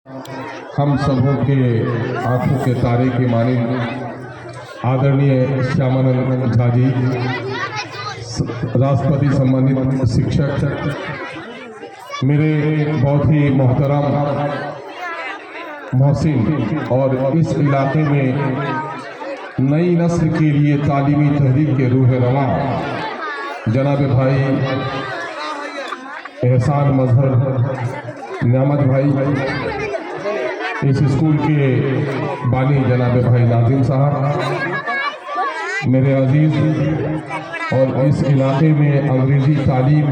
हम सबों के आंखों के तारे के मानिंद आदरणीय श्यामानंद झा जी, राष्ट्रपति सम्मानित शिक्षक, मेरे बहुत ही मोहतरम मोहसिन और इस इलाके में नई नस्ल के लिए तालीमी तहरीक के रूह रवां जनाब भाई एहसान मजहर नियामत भाई, इस स्कूल के बानी जनाब भाई नाजिम साहब, मेरे अजीज और इस इलाके में अंग्रेज़ी तालीम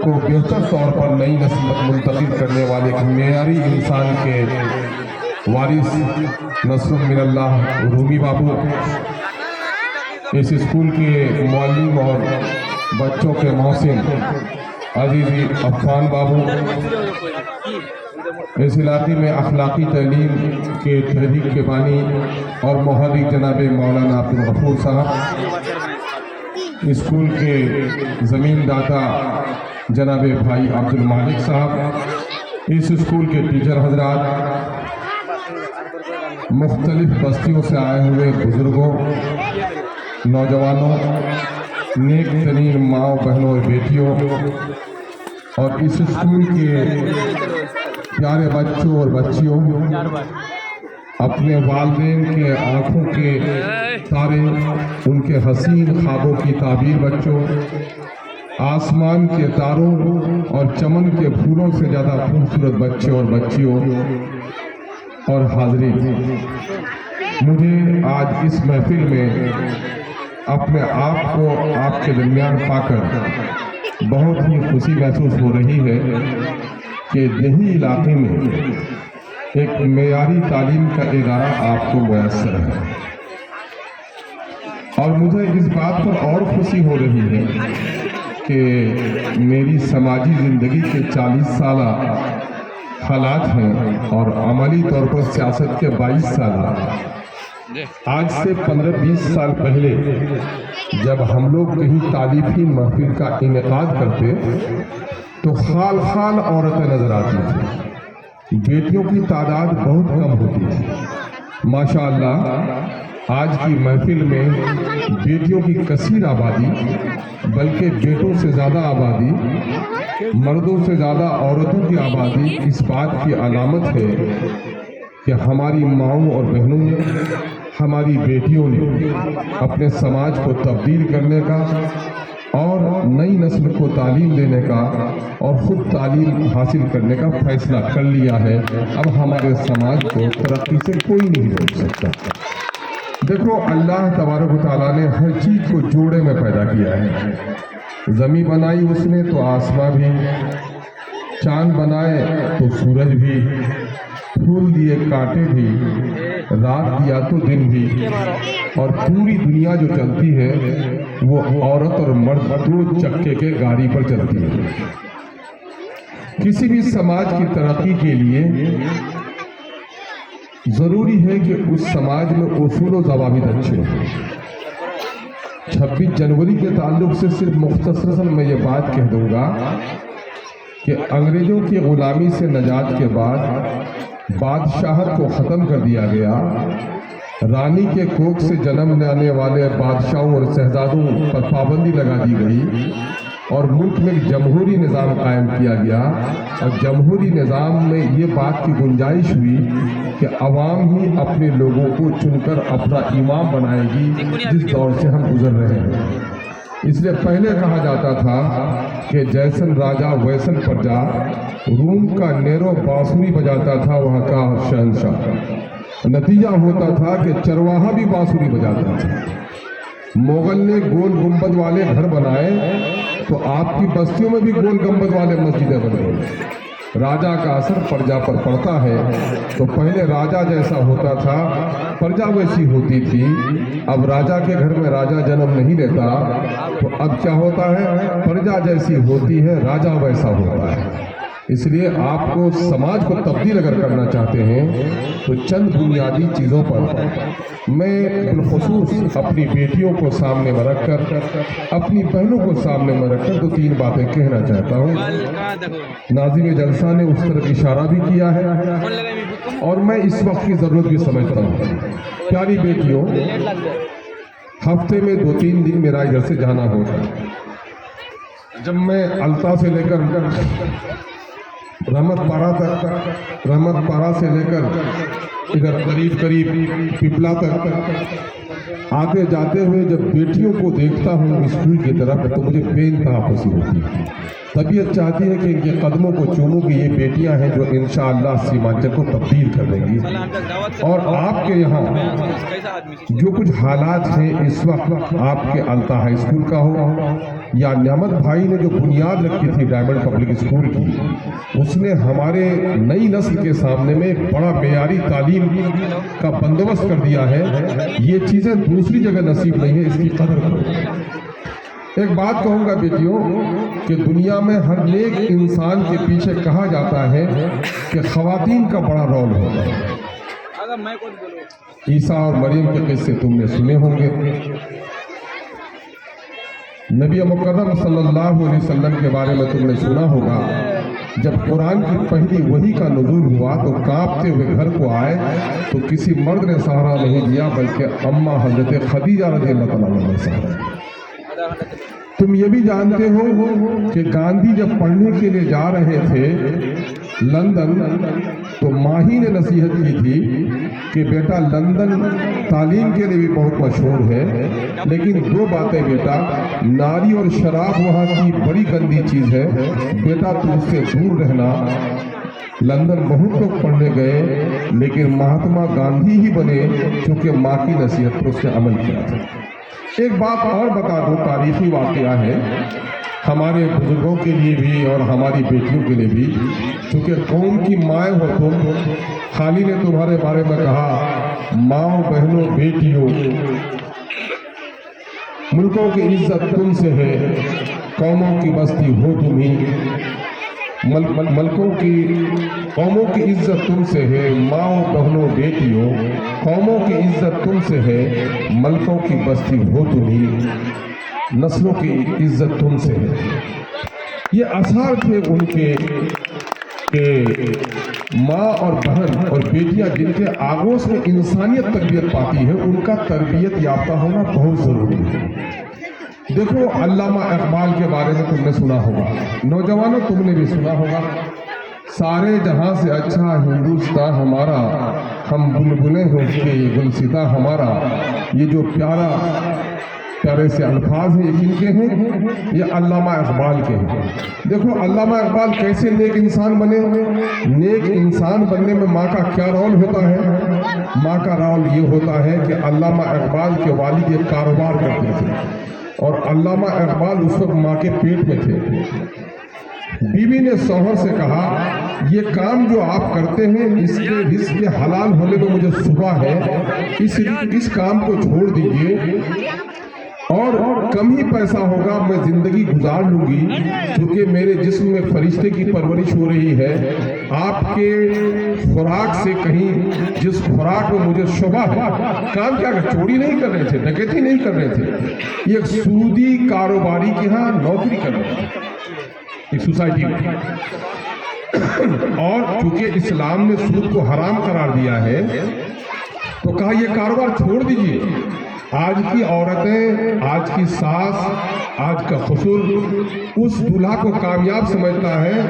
को बेहतर तौर पर नई नस्ल मुंतकिल करने वाले एक मेयारी इंसान के वारिस नस्रुम मिनल्लाह रूमी बाबू, इस स्कूल के मुअल्लिम और बच्चों के मोहसिन अजीज़ी अफ़ान बाबू, इस इलाके में अखलाकी तालीम के तहरीक के बानी और मुहर्रिक जनाब मौलाना अब्दुल गफूर साहब, स्कूल के ज़मीन दाता जनाब भाई अब्दुल मालिक साहब, इस स्कूल के टीचर हजरात, मुख्तलिफ बस्तियों से आए हुए बुज़ुर्गों, नौजवानों, नेक तरीन माओ बहनों और बेटियों, और इस स्कूल के प्यारे बच्चों और बच्चियों, अपने वालिदैन के आँखों के तारे, उनके हसीन ख्वाबों की ताबीर बच्चों, आसमान के तारों और चमन के फूलों से ज़्यादा खूबसूरत बच्चे और बच्चियों और हाज़रीन, मुझे आज इस महफिल में अपने आप को आपके दरमियान पाकर बहुत ही खुशी महसूस हो रही है कि यही इलाके में एक मेयारी तालीम का इदारा आपको मुयस्सर है। और मुझे इस बात पर और खुशी हो रही है कि मेरी समाजी ज़िंदगी के 40 साल हालात हैं और अमली तौर पर सियासत के 22 साल। आज से 15-20 साल पहले जब हम लोग कहीं तालीफी महफिल का इनेकाद करते तो खाल खाल औरतें नजर आती थी, बेटियों की तादाद बहुत कम होती थी। माशाअल्लाह आज की महफिल में बेटियों की कसीर आबादी, बल्कि बेटों से ज़्यादा आबादी, मर्दों से ज़्यादा औरतों की आबादी इस बात की अलामत है कि हमारी माओं और बहनों ने, हमारी बेटियों ने अपने समाज को तब्दील करने का और नई नस्ल को तालीम देने का और ख़ुद तालीम हासिल करने का फैसला कर लिया है। अब हमारे समाज को तरक्की से कोई नहीं रोक सकता। देखो, अल्लाह तबारक व तआला ने हर चीज़ को जोड़े में पैदा किया है। ज़मीन बनाई उसने तो आसमां भी, चांद बनाए तो सूरज भी, फूल दिए कांटे भी, रात दिया तो दिन भी, और पूरी दुनिया जो चलती है वो औरत और मर्द दो चक्के के गाड़ी पर चलती है। किसी भी समाज की तरक्की के लिए जरूरी है कि उस समाज में उसूल और ज़वाबित अच्छे हों। 26 जनवरी के ताल्लुक से सिर्फ मुख्तसरन मैं ये बात कह दूंगा कि अंग्रेज़ों की ग़ुलामी से नजात के बाद बादशाहत को ख़त्म कर दिया गया, रानी के कोख से जन्म लेने वाले बादशाहों और शहजादों पर पाबंदी लगा दी गई और मुल्क में एक जमहूरी निज़ाम कायम किया गया। और जमहूरी निज़ाम में ये बात की गुंजाइश हुई कि अवाम ही अपने लोगों को चुनकर अपना इमाम बनाएगी, जिस दौर से हम गुजर रहे हैं। इसलिए पहले कहा जाता था कि जैसन राजा वैसन प्रजा, रूम का नेरो बांसुरी बजाता था वहाँ का शहंशाह। नतीजा होता था कि चरवाहा भी बांसुरी बजाता था। मुगल ने गोल गुंबद वाले घर बनाए तो आपकी बस्तियों में भी गोल गुंबद वाले मस्जिदें बन गई। राजा का असर प्रजा पर पड़ता है। तो पहले राजा जैसा होता था, प्रजा वैसी होती थी। अब राजा के घर में राजा जन्म नहीं लेता, तो अब क्या होता है, प्रजा जैसी होती है, राजा वैसा होता है। اس لیے آپ کو سماج کو تبدیل اگر کرنا چاہتے ہیں تو چند بنیادی چیزوں پر میں بالخصوص اپنی بیٹیوں کو سامنے میں رکھ کر، اپنی بہنوں کو سامنے میں رکھ کر 2-3 باتیں کہنا چاہتا ہوں۔ ناظم جلسہ نے اس طرف اشارہ بھی کیا ہے اور میں اس وقت کی ضرورت بھی سمجھتا ہوں۔ پیاری بیٹیوں، ہفتے میں 2-3 دن میرا ادھر سے جانا ہوتا ہے۔ جب میں التا سے لے کر رحمت پارہ سے لے کر ادھر قریب پپلا تک آتے جاتے ہوئے جب بیٹیوں کو دیکھتا ہوں اسکول کی طرف تو مجھے بے انتہا خوشی ہوتی ہے۔ طبیعت چاہتی ہے کہ ان کے قدموں کو چوموں کہ یہ بیٹیاں ہیں جو انشاءاللہ سیمانچل کو تبدیل کر دیں گی۔ اور آپ کے یہاں جو کچھ حالات ہیں اس وقت، آپ کے التا ہائی اسکول کا ہو یا نعمت بھائی نے جو بنیاد رکھی تھی ڈائمنڈ پبلک اسکول کی، اس نے ہمارے نئی نسل کے سامنے میں ایک بڑا معیاری تعلیم کا بندوبست کر دیا ہے۔ یہ چیزیں دوسری جگہ نصیب نہیں ہے، اس کی قدر کرو۔ ایک بات کہوں گا بیٹیوں کہ دنیا میں ہر نیک انسان کے پیچھے کہا جاتا ہے کہ خواتین کا بڑا رول ہوتا ہے۔ عیسیٰ اور مریم کے قصے تم نے سنے ہوں گے۔ نبی مکرم صلی اللہ علیہ وسلم کے بارے میں تم نے سنا ہوگا، جب قرآن کی پہلی وحی کا نزول ہوا تو کانپتے ہوئے گھر کو آئے تو کسی مرد نے سہارا نہیں دیا بلکہ اماں حضرت خدیجہ رضی اللہ تعالیٰ عنہا نے سہارا۔ تم یہ بھی جانتے ہو کہ گاندھی جب پڑھنے کے لیے جا رہے تھے لندن تو ماہی نے نصیحت کی تھی کہ بیٹا لندن تعلیم کے لیے بھی بہت مشہور ہے، لیکن 2 باتیں بیٹا، ناری اور شراب وہاں کی بڑی گندی چیز ہے، بیٹا تو اس سے دور رہنا۔ لندن بہت لوگ پڑھنے گئے لیکن مہاتما گاندھی ہی بنے کیونکہ ماں کی نصیحت پر اس نے عمل کیا تھا۔ ایک بات اور بتا دوں، تاریخی واقعہ ہے ہمارے بزرگوں کے لیے بھی اور ہماری بیٹیوں کے لیے بھی، کیونکہ قوم کی مائیں ہو تم۔ خالی نے تمہارے بارے میں کہا، ماؤں بہنوں بیٹیوں، ملکوں کی عزت تم سے ہے، قوموں کی بستی ہو تم ہی۔ قوموں کی عزت تم سے ہے، ماؤں بہنوں بیٹیوں، قوموں کی عزت تم سے ہے، ملکوں کی بستی ہو تم ہی، نسلوں کی عزت تم سے ہے۔ یہ آثار تھے ان کے کہ ماں اور بہن اور بیٹیاں جن کے آغوش میں انسانیت تربیت پاتی ہے، ان کا تربیت یافتہ ہونا بہت ضروری ہے۔ دیکھو علامہ اقبال کے بارے میں تم نے سنا ہوگا، نوجوانوں تم نے بھی سنا ہوگا، سارے جہاں سے اچھا ہندوستان ہمارا، ہم بلبلیں ہو کے گلستاں ہمارا۔ یہ جو پیارے سے الفاظ ہیں، یہ کن کے ہیں؟ یہ علامہ اقبال کے ہیں۔ دیکھو علامہ اقبال کیسے نیک انسان بنے۔ نیک انسان بننے میں ماں کا کیا رول ہوتا ہے؟ ماں کا رول یہ ہوتا ہے کہ علامہ اقبال کے والد ایک کاروبار کرتے تھے اور علامہ اقبال اس وقت ماں کے پیٹ میں تھے۔ بیوی نے شوہر سے کہا، یہ کام جو آپ کرتے ہیں اس کے رزق کے حلال ہونے میں مجھے صبح ہے، اس کام کو چھوڑ دیجئے اور کم ہی پیسہ ہوگا، میں زندگی گزار لوں گی، کیونکہ میرے جسم میں فرشتے کی پرورش ہو رہی ہے۔ آپ کے خوراک سے کہیں جس خوراک میں مجھے شبہ ہے۔ کام کیا کر چوری نہیں کر رہے تھے، ڈکیتی نہیں کر رہے تھے، یہ ایک سودی کاروباری کے ہاں نوکری کر رہے تھے ایک سوسائٹی میں۔ اور چونکہ اسلام نے سود کو حرام قرار دیا ہے تو کہا یہ کاروبار چھوڑ دیجئے۔ آج کی عورتیں، آج کی ساس، آج کا خسر اس دلہا کو کامیاب سمجھتا ہے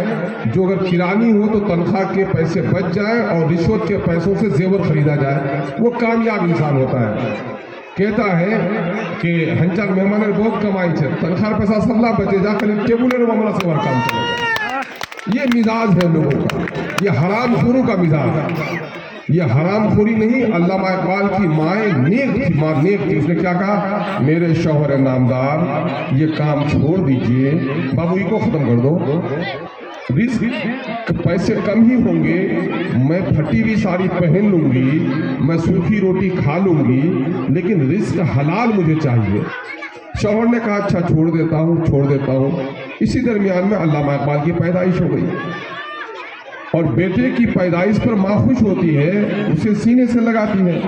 جو اگر کرانی ہو تو تنخواہ کے پیسے بچ جائیں اور رشوت کے پیسوں سے زیور خریدا جائے، وہ کامیاب انسان ہوتا ہے۔ کہتا ہے کہ ہنچا مہمان بہت کمائی ہے، تنخواہ پیسہ سبلا بچے جا کر ٹیبولر معاملہ سے کام چلے۔ یہ مزاج ہے لوگوں کا، یہ حرام خوروں کا مزاج ہے، یہ حرام خوری نہیں۔ علامہ اقبال کی مائیں نیک تھی، ماں نیک تھی۔ اس نے کیا کہا، میرے شوہر نامدار یہ کام چھوڑ دیجئے، بابوئی کو ختم کر دو، رزق پیسے کم ہی ہوں گے، میں پھٹی ہوئی ساری پہن لوں گی، میں سوکھی روٹی کھا لوں گی، لیکن رزق حلال مجھے چاہیے۔ شوہر نے کہا اچھا چھوڑ دیتا ہوں۔ اسی درمیان میں علامہ اقبال کی پیدائش ہو گئی۔ اور بیٹے کی پیدائش پر ماں خوش ہوتی ہے، اسے سینے سے لگاتی ہے۔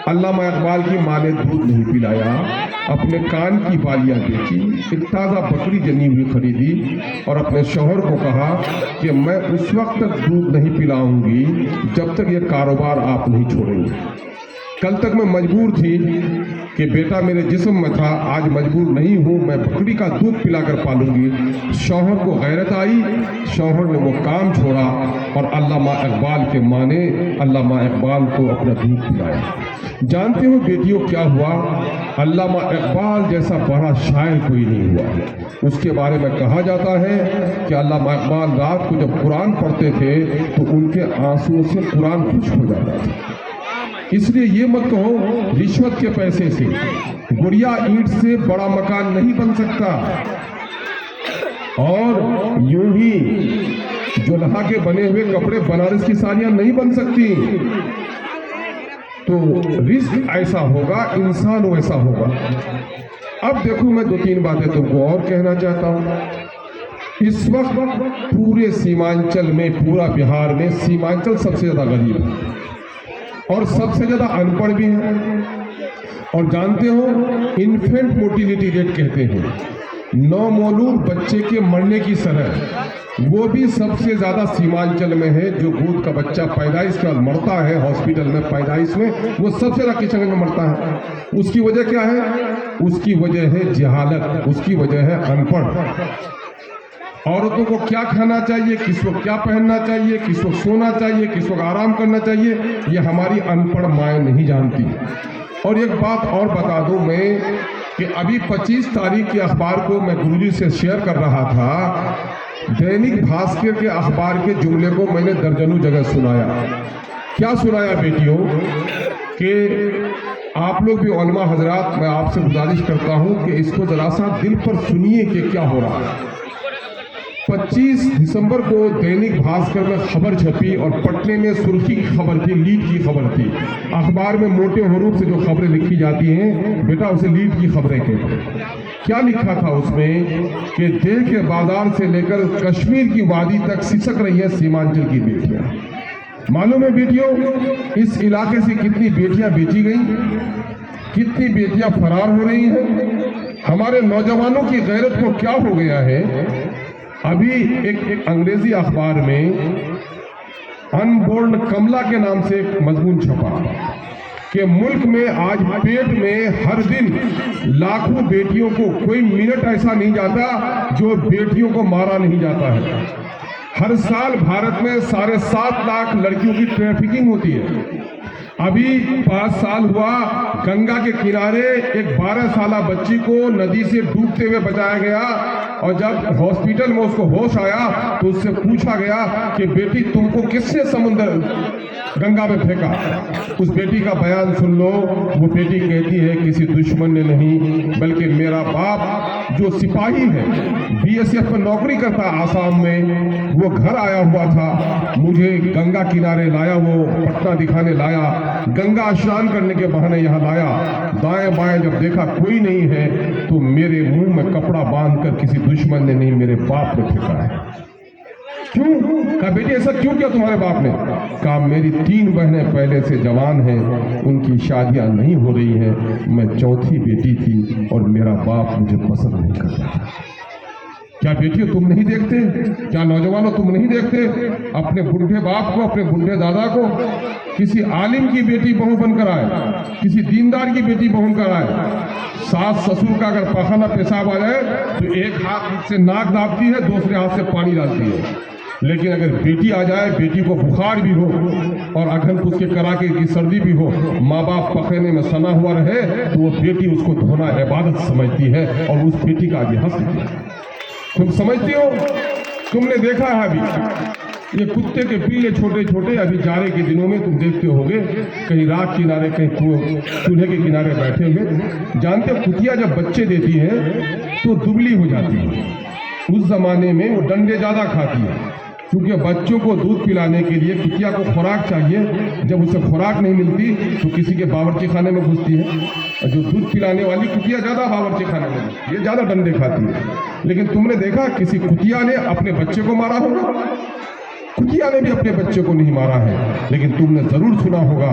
علامہ اقبال کی ماں نے دودھ نہیں پلایا، اپنے کان کی بالیاں بیچی، ایک تازہ بکری جنی ہوئی خریدی اور اپنے شوہر کو کہا کہ میں اس وقت تک دودھ نہیں پلاؤں گی جب تک یہ کاروبار آپ نہیں چھوڑیں گے۔ کل تک میں مجبور تھی کہ بیٹا میرے جسم میں تھا، آج مجبور نہیں ہوں، میں بکری کا دودھ پلا کر پالوں گی۔ شوہر کو غیرت آئی، شوہر نے وہ کام چھوڑا اور علامہ اقبال کے ماں نے علامہ اقبال کو اپنا دودھ پلایا۔ جانتے ہو بیٹیوں کیا ہوا؟ علامہ اقبال جیسا بڑا شاعر کوئی نہیں ہوا۔ اس کے بارے میں کہا جاتا ہے کہ علامہ اقبال رات کو جب قرآن پڑھتے تھے تو ان کے آنسوؤں سے قرآن خشک ہو جاتا تھا۔ اس لیے یہ مت کہو رشوت کے پیسے سے گڑیا اینٹ سے بڑا مکان نہیں بن سکتا، اور یوں ہی جولہا کے بنے ہوئے کپڑے بنارس کی ساڑیاں نہیں بن سکتی۔ تو رزق ایسا ہوگا، انسان ویسا ہوگا۔ اب دیکھو میں 2-3 باتیں تم کو اور کہنا چاہتا ہوں۔ اس وقت پورے سیمانچل میں، پورا بہار میں سیمانچل سب سے زیادہ غریب ہے اور سب سے زیادہ ان پڑھ بھی ہے۔ اور جانتے ہو انفینٹ موٹیلیٹی ریٹ کہتے ہیں، نومولود بچے کے مرنے کی شرح، وہ بھی سب سے زیادہ سیمانچل میں ہے۔ جو گود کا بچہ پیدائش کے بعد مرتا ہے ہاسپٹل میں پیدائش میں، وہ سب سے زیادہ کشن گنج میں مرتا ہے۔ اس کی وجہ کیا ہے؟ اس کی وجہ ہے جہالت، اس کی وجہ ہے ان پڑھ۔ عورتوں کو کیا کھانا چاہیے، کس وقت کیا پہننا چاہیے، کس وقت سونا چاہیے، کس وقت آرام کرنا چاہیے، یہ ہماری ان پڑھ مائیں نہیں جانتی۔ اور ایک بات اور بتا دوں میں کہ ابھی 25 تاریخ کے اخبار کو میں گروجی سے شیئر کر رہا تھا، دینک بھاسکر کے اخبار کے جملے کو میں نے درجنوں جگہ سنایا۔ کیا سنایا بیٹیوں؟ کہ آپ لوگ بھی علماء حضرات، میں آپ سے گزارش کرتا ہوں کہ اس کو ذرا سا دل پر سنیے کہ کیا ہو رہا ہے۔ 25 دسمبر کو دینک بھاسکر میں خبر چھپی اور پٹنے میں سرخی کی خبر تھی، لیڈ کی خبر تھی۔ اخبار میں موٹے حروف سے جو خبریں لکھی جاتی ہیں بیٹا اسے لیڈ کی خبریں کہتے ہیں۔ کیا لکھا تھا اس میں؟ کہ دیہ کے بازار سے لے کر کشمیر کی وادی تک سسک رہی ہیں سیمانچل کی بیٹیاں۔ معلوم ہے بیٹیوں اس علاقے سے کتنی بیٹیاں بیچی گئیں، کتنی بیٹیاں فرار ہو رہی ہیں۔ ہمارے نوجوانوں کی غیرت کو کیا ہو گیا ہے؟ ابھی ایک انگریزی اخبار میں ان بورن کملا کے نام سے ایک مضمون چھپا کہ ملک میں آج پیٹ میں ہر دن لاکھوں بیٹیوں کو، کوئی منٹ ایسا نہیں جاتا جو بیٹیوں کو مارا نہیں جاتا ہے۔ ہر سال بھارت میں 7.5 لاکھ لڑکیوں کی ٹریفکنگ ہوتی ہے۔ ابھی 5 سال ہوا گنگا کے کنارے ایک 12 سالہ بچی کو ندی سے ڈوبتے ہوئے بچایا گیا، اور جب ہاسپٹل میں اس کو ہوش آیا تو اس سے پوچھا گیا کہ بیٹی تم کو کس نے سمندر گنگا میں پھینکا؟ اس بیٹی کا بیان سن لو۔ وہ بیٹی کہتی ہے کسی دشمن نے نہیں، بلکہ میرا باپ جو سپاہی ہے، BSF میں نوکری کرتا آسام میں، وہ گھر آیا ہوا تھا، مجھے گنگا کنارے لایا، وہ پٹنہ دکھانے لایا، گنگا اشنان کرنے کے بہانے یہاں لایا۔ دائیں بائیں جب دیکھا کوئی نہیں ہے تو میرے منہ میں کپڑا باندھ کر کسی دشمن نے نہیں، میرے باپ نے پھینکا ہے۔ کیوں؟ کہا بیٹی ایسا کیوں کیا تمہارے باپ نے؟ کہا میری 3 بہنیں پہلے سے جوان ہیں، ان کی شادیاں نہیں ہو رہی ہیں، میں چوتھی بیٹی تھی اور میرا باپ مجھے پسند نہیں کرتا تھا۔ کیا بیٹیوں تم نہیں دیکھتے؟ کیا نوجوانوں تم نہیں دیکھتے اپنے بوڑھے باپ کو، اپنے بوڑھے دادا کو؟ کسی عالم کی بیٹی بہو بن کر آئے، کسی دیندار کی بیٹی بہو بن کر آئے۔ ساس سسر کا اگر پاخانہ پیشاب آ جائے تو ایک ہاتھ سے ناک دابتی ہے، دوسرے ہاتھ سے پانی ڈالتی ہے، لیکن اگر بیٹی آ جائے، بیٹی کو بخار بھی ہو اور اگن پوس کے کڑاکے کی سردی بھی ہو، ماں باپ پخینے میں سنا ہوا رہے تو وہ بیٹی اس کو دھونا عبادت سمجھتی ہے اور اس بیٹی کا آج ہنس۔ تم سمجھتی ہو؟ تم نے دیکھا ہے ابھی یہ کتے کے پیلے چھوٹے چھوٹے ابھی جاڑے کے دنوں میں تم دیکھتے ہوگے کہیں راک کنارے، کہیں چولہے کے کنارے بیٹھے ہوئے۔ جانتے ہو کتیا جب بچے دیتی ہے تو دبلی ہو جاتی ہے۔ اس زمانے میں وہ ڈنڈے زیادہ کھاتی ہے، کیونکہ بچوں کو دودھ پلانے کے لیے کتیا کو خوراک چاہیے۔ جب اسے خوراک نہیں ملتی تو کسی کے باورچی خانے میں گھستی ہے، اور جو دودھ پلانے والی کتیا زیادہ باورچی خانے میں گھستی ہے، یہ زیادہ ڈنڈے کھاتی ہے۔ لیکن تم نے دیکھا کسی کتیا نے اپنے بچے کو مارا ہوگا؟ खुदिया ने भी अपने बच्चे को नहीं मारा है। लेकिन तुमने जरूर सुना होगा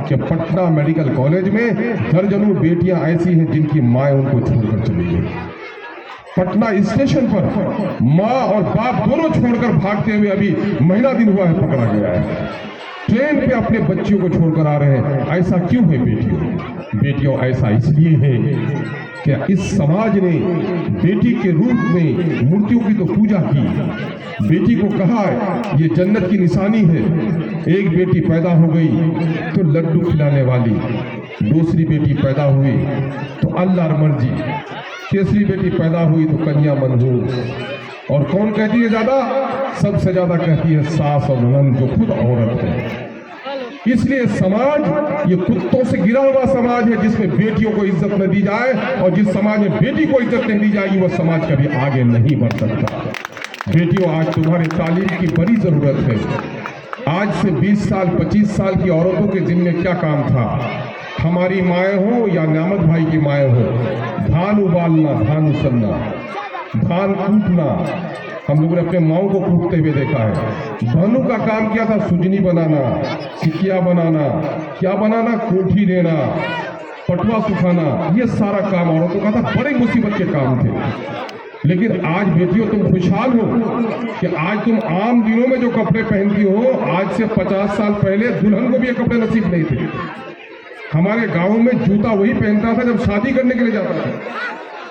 कि पटना मेडिकल कॉलेज में दर्जनों बेटियां ऐसी हैं जिनकी माँ उनको छोड़कर चली गई। पटना स्टेशन पर माँ और बाप दोनों छोड़कर भागते हुए अभी महीना दिन हुआ है पकड़ा गया है। ट्रेन पे अपने बच्चियों को छोड़कर आ रहे हैं। ऐसा क्यों है बेटियों? बेटियों ऐसा इसलिए है कि इस समाज ने बेटी के रूप में मूर्तियों की तो पूजा की। बेटी को कहा ये जन्नत की निशानी है। एक बेटी पैदा हो गई तो लड्डू खिलाने वाली, दूसरी बेटी पैदा हुई तो अल्लाह मर्जी, तीसरी बेटी पैदा हुई तो कन्या मनहूस। और कौन कहती है ज्यादा? सबसे ज्यादा कहती है सास और ननद, जो खुद औरत है। इसलिए समाज ये कुत्तों से गिरा हुआ समाज है, जिसमें बेटियों को इज्जत न दी जाए, और जिस समाज में बेटी को इज्जत नहीं दी जाएगी वो समाज कभी आगे नहीं बढ़ सकता। बेटियों, आज तुम्हारी तालीम की बड़ी जरूरत है। आज से 20 साल 25 साल की औरतों के जिम्मे क्या काम था? हमारी माएँ हो या न्यामत भाई की माएँ हो, धान उबालना, धान उसलना, धान कूटना, हम लोगों ने अपने माओं को कूटते हुए देखा है। बहनों का काम क्या था? सुजनी बनाना, सिकिया बनाना, क्या बनाना, कोठी देना, पटवा सुखाना, ये सारा काम औरतों का था। बड़े मुसीबत के काम थे। लेकिन आज बेटियों तुम खुशहाल हो कि आज तुम आम दिनों में जो कपड़े पहनती हो, आज से 50 साल पहले दुल्हन को भी ये कपड़े नसीब नहीं थे। हमारे गाँव में जूता वही पहनता था जब शादी करने के लिए जाता था।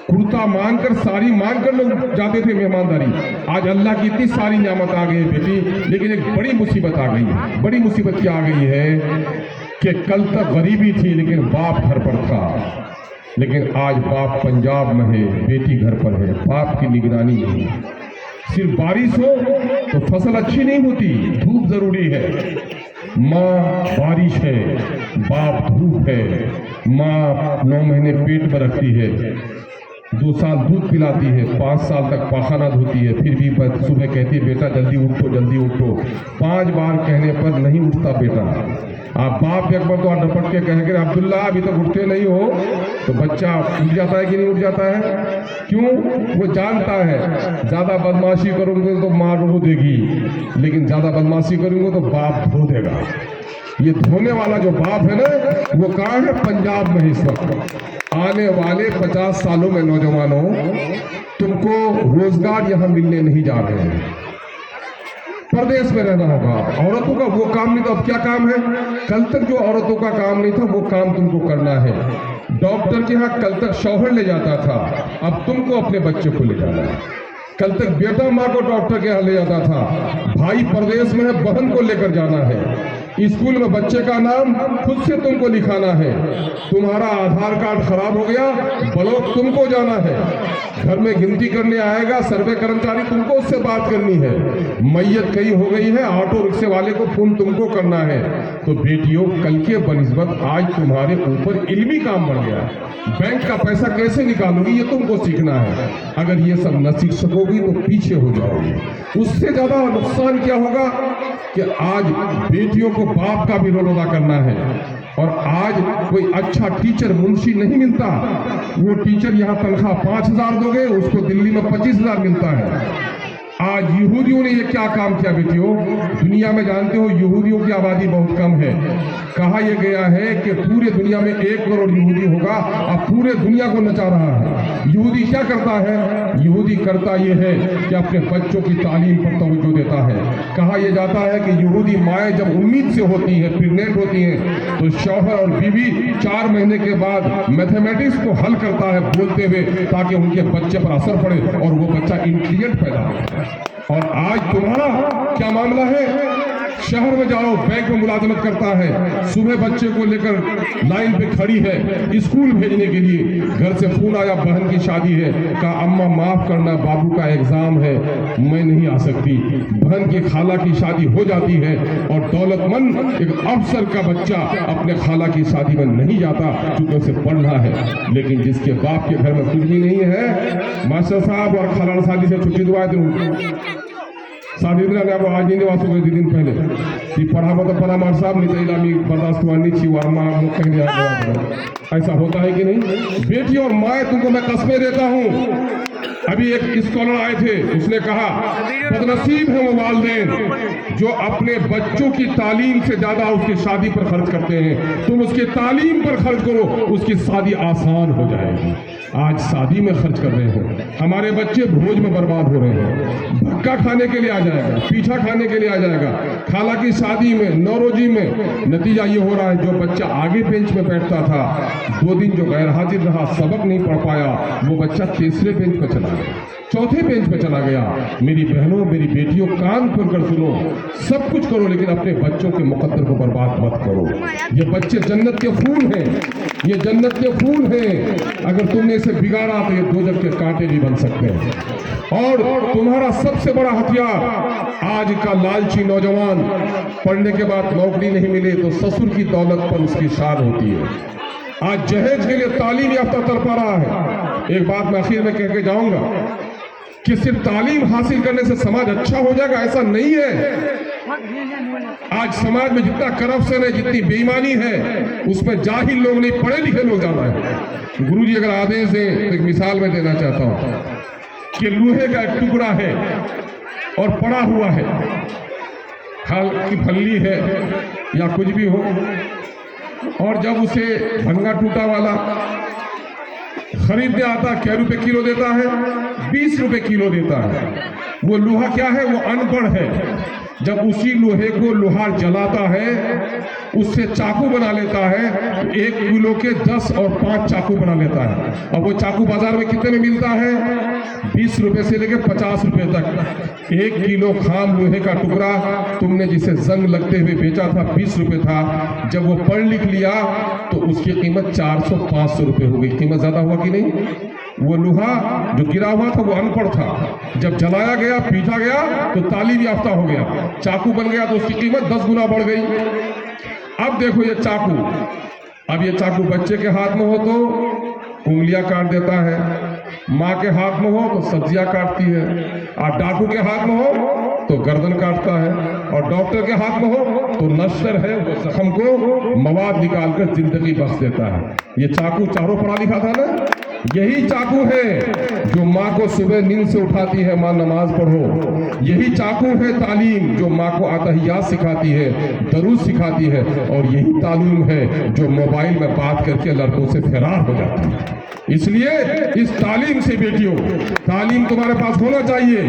कुर्ता मांगकर, साड़ी मांगकर लोग जाते थे मेहमानदारी। आज अल्लाह की इतनी सारी नियामत आ गई है बेटी, लेकिन एक बड़ी मुसीबत आ गई है। बड़ी मुसीबत क्या आ गई है कि कल तक गरीबी थी लेकिन बाप घर पर था, लेकिन आज बाप पंजाब में है, बेटी घर पर है, बाप की निगरानी नहीं है। सिर्फ बारिश हो तो फसल अच्छी नहीं होती, धूप जरूरी है। माँ बारिश है, बाप धूप है। माँ 9 महीने पेट पर रखती है, 2 साल दूध पिलाती है, 5 साल तक पाखाना धोती है, फिर भी सुबह कहती है बेटा जल्दी उठो, जल्दी उठो। 5 बार कहने पर नहीं उठता बेटा। आप बाप एक बार तो डपट के कहेंगे अब्दुल्ला अभी तक उठते नहीं हो, तो बच्चा उठ जाता है कि नहीं उठ जाता है? क्यों? वो जानता है ज्यादा बदमाशी करूंगे तो माँ रो देगी, लेकिन ज्यादा बदमाशी करूंगे तो बाप धो देगा। ये धोने वाला जो बाप है ना, वो कहाँ है? पंजाब में। इस वक्त आने वाले 50 सालों में नौजवानों, तुमको रोजगार यहाँ मिलने नहीं जा रहे हैं, प्रदेश में रहना होगा। औरतों का वो काम नहीं, तो अब क्या काम है? कल तक जो औरतों का काम नहीं था वो काम तुमको करना है। डॉक्टर के यहाँ कल तक शौहर ले जाता था, अब तुमको अपने बच्चे को ले जाना है। कल तक बेटा माँ को डॉक्टर के यहाँ ले जाता था, भाई प्रदेश में है, बहन को लेकर जाना है। स्कूल में बच्चे का नाम खुद से तुमको लिखाना है। तुम्हारा आधार कार्ड खराब हो गया, ब्लॉक तुमको जाना है। घर में गिनती करने आएगा सर्वे कर्मचारी, तुमको उससे बात करनी है। मैयत कहीं हो गई है, ऑटो रिक्शे वाले को फोन तुमको करना है। तो बेटियों, कल के बनिस्बत आज तुम्हारे ऊपर इल्मी काम बढ़ गया। बैंक का पैसा कैसे निकालोगी ये तुमको सीखना है। अगर ये सब न सीख सकोगी तो पीछे हो जाओगी। उससे ज्यादा नुकसान क्या होगा कि आज बेटियों को बाप का भी रोल अदा करना है। और आज कोई अच्छा टीचर, मुंशी नहीं मिलता। वो टीचर यहाँ तनख्वाह 5,000 दोगे, उसको दिल्ली में 25,000 मिलता है। आज यहूदियों ने ये क्या काम किया बेटियों? दुनिया में जानते हो यहूदियों की आबादी बहुत कम है। कहा यह गया है कि पूरे दुनिया में 1 करोड़ यहूदी होगा, अब पूरे दुनिया को नचा रहा है। यहूदी क्या करता है? यहूदी करता ये है कि अपने बच्चों की तालीम पर तवज्जो देता है। कहा यह जाता है कि यहूदी माएँ जब उम्मीद से होती हैं, प्रेग्नेंट होती हैं, तो शौहर और बीवी 4 महीने के बाद मैथमेटिक्स को हल करता है बोलते हुए, ताकि उनके बच्चे पर असर पड़े और वो बच्चा इंटेलिजेंट पैदा हो। और आज तुम्हारा क्या मामला है? शहर में जाओ, बैंक में मुलाजमत करता है, सुबह बच्चे को लेकर लाइन पे खड़ी है स्कूल भेजने के लिए। घर से फोन आया, बहन की शादी है, कहा अम्मा माफ करना, बाबू का एग्जाम है, मैं नहीं आ सकती। बहन की खाला की शादी हो जाती है और दौलतमंद एक अफसर का बच्चा अपने खाला की शादी में नहीं जाता क्योंकि उसे पढ़ना है। लेकिन जिसके बाप के घर में कुछ भी नहीं है, मास्टर साहब और खाला शादी से छुट्टी दुआ दूं, शादी आज नहीं, 2 दिन पहले कि पढ़ा तो परामर्श साहब नहीं तो मी बर्दाश्त वानी छी वर्मा कहीं ऐसा होता है कि नहीं? बेटी और माँ तुमको मैं कस्में देता हूँ। अभी एक स्कॉलर आए थे, उसने कहा बदनसीब है वो वालिदैन जो अपने बच्चों की तालीम से ज्यादा उसकी शादी पर खर्च करते हैं। तुम उसकी तालीम पर खर्च करो, उसकी शादी आसान हो जाएगी। आज शादी में खर्च कर रहे हैं, हमारे बच्चे भोज में बर्बाद हो रहे हैं। भक्का खाने के लिए आ जाएगा, पीछा खाने के लिए आ जाएगा, खाला की शादी में, नौरोजी में। नतीजा ये हो रहा है, जो बच्चा आगे बेंच में बैठता था, 2 दिन जो गैर हाजिर रहा, सबक नहीं पढ़ पाया, वो बच्चा तीसरे बेंच पर चला गया, चौथे बेंच पे चला गया। मेरी बहनों, मेरी बेटियों, कान खोल कर सुनो, सब कुछ करो लेकिन अपने बच्चों के मुकद्दर को बर्बाद मत करो। ये बच्चे जन्नत के फूल हैं, ये जन्नत के फूल हैं। अगर तुमने इसे बिगाड़ा तो ये दोजख के कांटे भी बन सकते हैं। और तुम्हारा सबसे बड़ा हथियार आज का लालची नौजवान, पढ़ने के बाद नौकरी नहीं मिले तो ससुर की दौलत पर उसकी शान होती है। आज जहेज के लिए तालीम याफ्ता तड़पा रहा है। एक बात मैं आखिर में कह के जाऊंगा कि सिर्फ तालीम हासिल करने से समाज अच्छा हो जाएगा, ऐसा नहीं है। आज समाज में जितना करप्शन है, जितनी बेईमानी है, उसमें जाहिल लोग नहीं, पढ़े लिखे लोग ज्यादा है। गुरुजी अगर आदेश दें तो एक मिसाल में देना चाहता हूं कि लोहे का एक टुकड़ा है और पड़ा हुआ है, खाल की फल्ली है या कुछ भी हो, और जब उसे भंगा टूटा वाला खरीदने आता, क्या रुपए किलो देता है? 20 रुपए किलो देता है। वो लोहा क्या है? वो अनपढ़ है। जब उसी लोहे को लोहार जलाता है, उससे चाकू बना लेता है, तो 1 किलो के 10 और 5 चाकू बना लेता है। और वो चाकू बाजार में कितने में मिलता है? 20 रुपए से लेकर 50 रुपए तक। 1 किलो खाम लोहे का टुकड़ा तुमने जिसे जंग लगते हुए बेचा था 20 रुपए था, जब वो पढ़ लिख लिया तो उसकी कीमत 400-500 रुपए हो गई। कीमत ज्यादा हुआ कि नहीं? वो लोहा जो गिरा हुआ था वो अनपढ़ था, जब जलाया गया, पीटा गया तो तालीम याफ्ता हो गया, चाकू बन गया तो उसकी कीमत 10 गुना बढ़ गई। अब देखो ये चाकू, अब ये चाकू बच्चे के हाथ में हो तो उंगलियां काट देता है, माँ के हाथ में हो तो सब्जियां काटती है, और डाकू के हाथ में हो तो गर्दन काटता है, और डॉक्टर के हाथ में हो तो नश्तर है, वो जख्म को मवाद निकालकर जिंदगी बख्श देता है। ये चाकू चारों पढ़ा लिखा था ना, यही चाकू है जो माँ को सुबह नींद से उठाती है, माँ नमाज पढ़ो। यही चाकू है तालीम जो माँ को अतहियात सिखाती है, दरूद सिखाती है। और यही तालीम है जो मोबाइल में बात करके लड़कों से फरार हो जाती है। इसलिए इस तालीम से बेटियों, तालीम तुम्हारे पास होना चाहिए।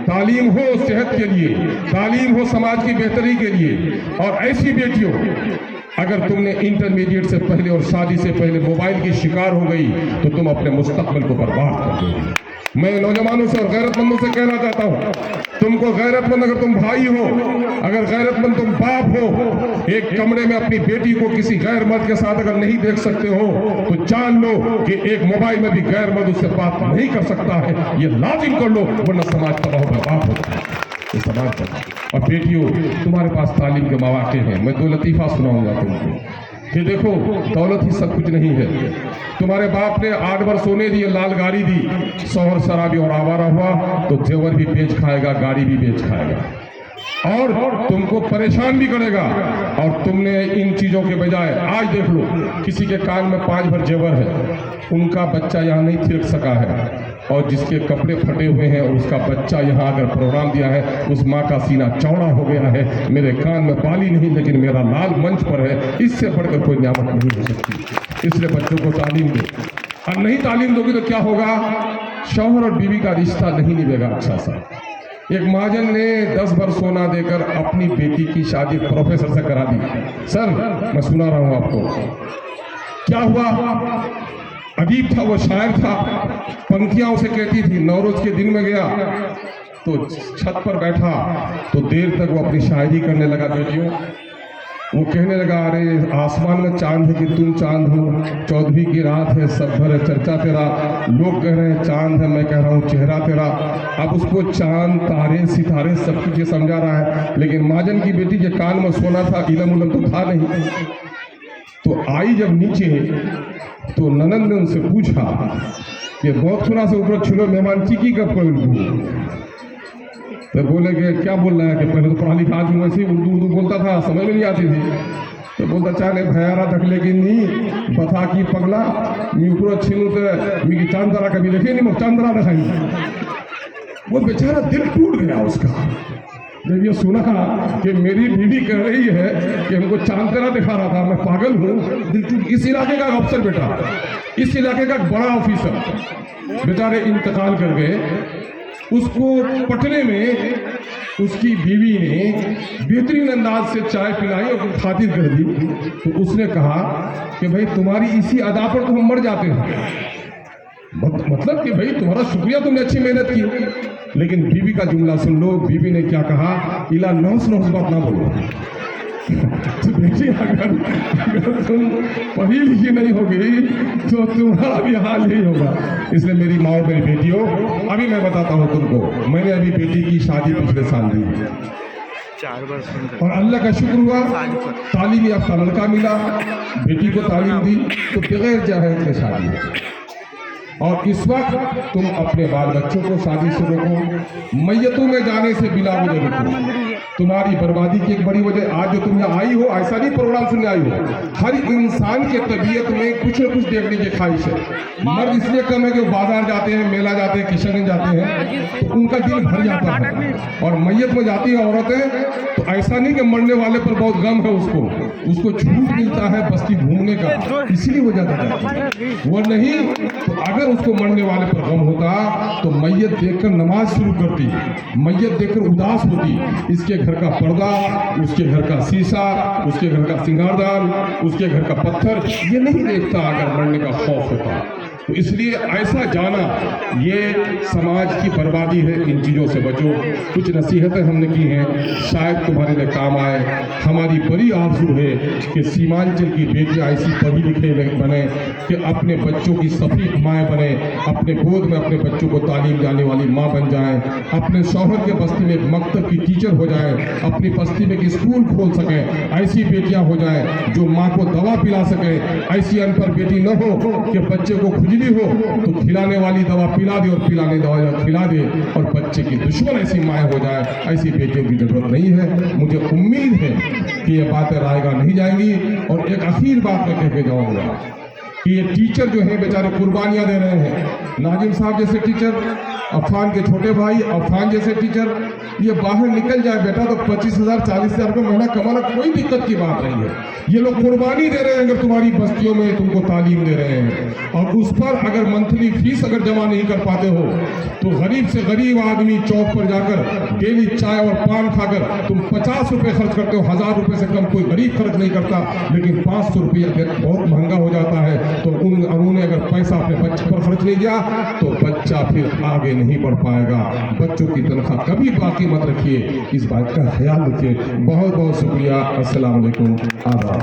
तालीम हो सेहत के लिए, तालीम हो समाज की बेहतरी के लिए। और ऐसी बेटियों, अगर तुमने इंटरमीडिएट से पहले और शादी से पहले मोबाइल की शिकार हो गई तो तुम अपने मुस्तकबिल को बर्बाद कर दोगे। मैं नौजवानों से और गैरतमंदों से कहना चाहता हूँ, तुमको गैरतमंद अगर तुम भाई हो, अगर गैरतमंद तुम बाप हो, एक कमरे में अपनी बेटी को किसी गैर मर्द के साथ अगर नहीं देख सकते हो तो जान लो कि एक मोबाइल में भी गैर मर्द उससे बात नहीं कर सकता है। ये लाजिम कर लो, वरना समाज तबाह बर्बाद होता है इस समाज पर। और बेटियों, तुम्हारे पास तालीम के मौके हैं। मैं 2 लतीफ़ा सुनाऊंगा तुमको कि देखो, दौलत ही सब कुछ नहीं है। तुम्हारे बाप ने 8 बार सोने दिए, लाल गाड़ी दी, शौहर शराबी और आवारा हुआ तो जेवर भी बेच खाएगा, गाड़ी भी बेच खाएगा, और तुमको परेशान भी करेगा। और तुमने इन चीजों के बजाय, आज देख लो, किसी के कान में 5 भर जेवर है, उनका बच्चा यहाँ नहीं थिरक सका है, और जिसके कपड़े फटे हुए हैं और उसका बच्चा यहाँ अगर प्रोग्राम दिया है, उस माँ का सीना चौड़ा हो गया है, मेरे कान में बाली नहीं लेकिन मेरा लाल मंच पर है, इससे बढ़कर कोई नियामत नहीं हो सकती। इसलिए बच्चों को तालीम दो, और नहीं तालीम दोगे तो क्या होगा? शौहर और बीवी का रिश्ता नहीं निभेगा अच्छा सा। एक महाजन ने 10 बार सोना देकर अपनी बेटी की शादी प्रोफेसर से करा दी। सर, मैं सुना रहा हूँ आपको, क्या हुआ? अजीब था, वो शायर था, पंक्तियां उसे कहती थी। नौरोज के दिन में गया तो छत पर बैठा तो देर तक वो अपनी शायरी करने लगा। बेटियों, वो कहने लगा, अरे आसमान में चांद है कि तुम चांद हो, चौदहवीं की रात है, सब भर है चर्चा तेरा, लोग कह रहे हैं चांद है, मैं कह रहा हूँ चेहरा तेरा। अब उसको चांद, तारे, सितारे सब कुछ ये समझा रहा है, लेकिन महाजन की बेटी के कान में सोना था, इलम उलम तो था नहीं। तो आई जब नीचे तो ननंद ने उनसे पूछा कि बहुत सुना से ऊपर छुलो मेहमान चिकी कब कर تو بولے کہ کیا بول رہا ہے کہ پہلے تو پڑھا لکھا آدمی ویسے ہی اردو بولتا تھا، سمجھ میں نہیں آتی تھی. تو بولتا چاہے بھیارا تک لیکن نہیں بتا کی پگلا میوکرو چھینو تو میری چاندرا کبھی دیکھے نہیں، چاندرا دکھائیں. وہ بیچارہ دل ٹوٹ گیا اس کا جب یہ سنا کہ میری بیوی کہہ رہی ہے کہ ہم کو چاندرا دکھا رہا تھا، میں پاگل ہوں. دل ٹوٹ. اس علاقے کا افسر بیٹا، اس علاقے کا بڑا آفیسر بیچارے انتقال کر گئے. اس کو پٹنے میں اس کی بیوی نے بہترین انداز سے چائے پلائی اور خاطر کر دی. تو اس نے کہا کہ بھائی تمہاری اسی ادا پر تو ہم مر جاتے ہیں. مطلب کہ بھائی تمہارا شکریہ، تم نے اچھی محنت کی. لیکن بیوی کا جملہ سن لو. بیوی نے کیا کہا؟ الا نوس بات نہ بولو. تو دیکھیے اگر تم پڑھی لکھی نہیں ہوگی تو تمہارا بھی حال یہی ہوگا. اس لیے میری ماں اور میری بیٹیوں، ابھی میں بتاتا ہوں تم کو، میں نے ابھی بیٹی کی شادی پچھلے سال دی اور اللہ کا شکر ہوا تعلیم یافتہ لڑکا ملا، بیٹی کو تعلیم دی تو بغیر جہیز کے شادی. اور اس وقت تم اپنے بال بچوں کو شادی سے روکو، میتوں میں جانے سے بلا وجہ روکو. تمہاری بربادی کی ایک بڑی وجہ آج جو تم یہاں آئی ہو، ایسا نہیں پروگرام سننے آئی ہو. ہر انسان کے طبیعت میں کچھ نہ کچھ دیکھنے کی خواہش ہے. مرد اس لیے کم ہے کہ وہ بازار جاتے ہیں، میلہ جاتے ہیں، کشن گنج جاتے ہیں تو ان کا دل بھر جاتا ہے. اور میت میں جاتی ہیں عورتیں تو ایسا نہیں کہ مرنے والے پر بہت غم ہے، اس کو چھوٹ ملتا ہے بستی گھومنے کا، اسی لیے وہ جاتا ہے. وہ نہیں تو اگر اس کو مرنے والے پر غم ہوتا تو میت دیکھ کر نماز شروع کرتی، میت دیکھ کر اداس ہوتی. اس کے گھر کا پردہ، اس کے گھر کا شیشہ، اس کے گھر کا سنگاردان، اس کے گھر کا پتھر یہ نہیں دیکھتا اگر مرنے کا خوف ہوتا. تو اس لیے ایسا جانا یہ سماج کی بربادی ہے. ان چیزوں سے بچو. کچھ نصیحتیں ہم نے کی ہیں، شاید تمہارے لیے کام آئے. ہماری بڑی آرزو ہے کہ سیمانچل کی بیٹیاں ایسی پڑھی لکھے بنے کہ اپنے بچوں کی صفیق مائیں بنے، اپنے گود میں اپنے بچوں کو تعلیم جانے والی ماں بن جائیں، اپنے شوہر کے بستی میں ایک مکتب کی ٹیچر ہو جائیں، اپنی بستی میں ایک اسکول کھول سکیں. ایسی بیٹیاں ہو جائیں جو ماں کو دوا پلا سکیں. ایسی ان پڑھ بیٹی نہ ہو کہ بچے کو کھجلی ہو تو کھلانے والی دوا پلا دے اور پلانے دوا کھلا دے اور بچے کی دشمن ایسی مائیں ہو جائے. ایسی بیٹیوں کی ضرورت نہیں ہے. مجھے امید ہے کہ یہ باتیں رائے گاہ نہیں جائیں گی. اور ایک اخیر بات میں کہہ کے جاؤں گا کہ یہ ٹیچر جو ہیں بیچارے قربانیاں دے رہے ہیں. ناظم صاحب جیسے ٹیچر، عفان کے چھوٹے بھائی عفان جیسے ٹیچر، یہ باہر نکل جائے بیٹا تو 25,000 40,000 روپے مہینہ کمانا کوئی دقت کی بات نہیں ہے. یہ لوگ قربانی دے رہے ہیں اگر تمہاری بستیوں میں تم کو تعلیم دے رہے ہیں. اور اس پر اگر منتھلی فیس اگر جمع نہیں کر پاتے ہو تو غریب سے غریب آدمی چوک پر جا کر ڈیلی چائے اور پان کھا کر تم 50 روپے خرچ کرتے ہو. 1000 روپے سے کم کوئی غریب خرچ نہیں کرتا. لیکن 500 روپیہ بہت مہنگا ہو جاتا ہے. تو انہوں نے اگر پیسہ اپنے بچے پر خرچ نہیں کیا تو بچہ پھر آگے نہیں بڑھ پائے گا. بچوں کی تنخواہ کبھی باقی مت رکھیے. اس بات کا خیال رکھیے. بہت بہت شکریہ. السلام علیکم. آداب.